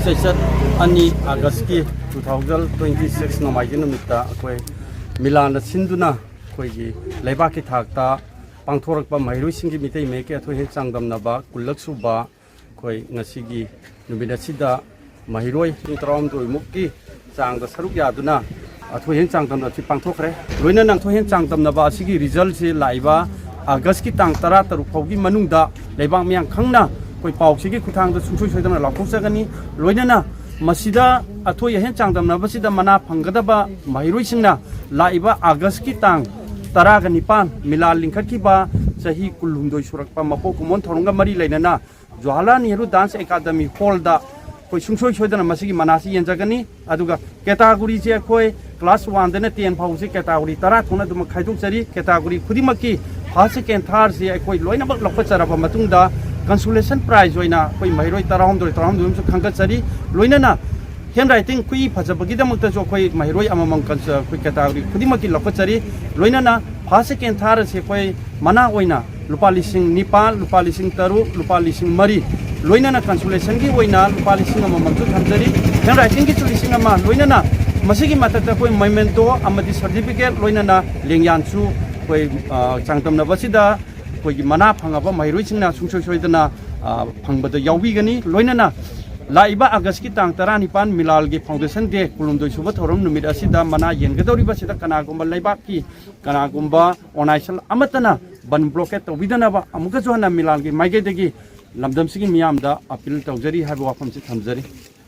Sesat ani August ki 2026 nomaigi numita akoi Milan sinduna koi leba ki thakta pangthorak pa mairui singi mitei meke atho he changdam na ba kulak su ba koi ngasi gi numida sida mahiroi tram doi mukki changda saruk yaduna atho he changdam na chi pangthokre loina nang tho he changdam na ba sigi result si laiba August ki tang tara taruk phaugi manungda leibang myang khangna koi pau sigi kuthang da sungsoi soidana lakhosagani loinana masida athoi hen changdam na basida mana phangada ba mairoi singna laiba August ki tang tara ga nipan milal lingkhat ki ba sahi kulhumdoi surakpa mapo kumon thoronga mari lainana Jawaharlal Nehru Dance Academy hall da koi sungsoi soidana masigi manasi yenjagani aduga category je koi class 1 dana 10 phau se category tara thona dum khaiduk chari category khudimaki first second third se koi loina bak lokpa charaba matungda consolation prize oina koi mairoi taram doi su khangka chari loinana handwriting kui phajabagi damakta jo koi mairoi amamang kansa koi category khudimaki lokpa chari loinana first second third se koi mana oina lupa lising nipal lupa lising taru lupa lising mari loinana consolation gi oina lupa lising amamang su thamjari handwriting gi lising ama loinana masigi matata koi memento amadi certificate loinana lengyan su koi changtamna basida koi mana phangaba mairoi singna sungsoi soidana phangbada yawbigani loinana laiba August ki tang 19 milal gi foundation de kulumdoi suba thorom numit asida mana yengadori basida kanagumba laibak ki kanagumba onaisal amatana ban blockade to bidana ba amuka johana milal gi maige degi lamdam sigi miyamda appeal tawjari haba wafam si thamjari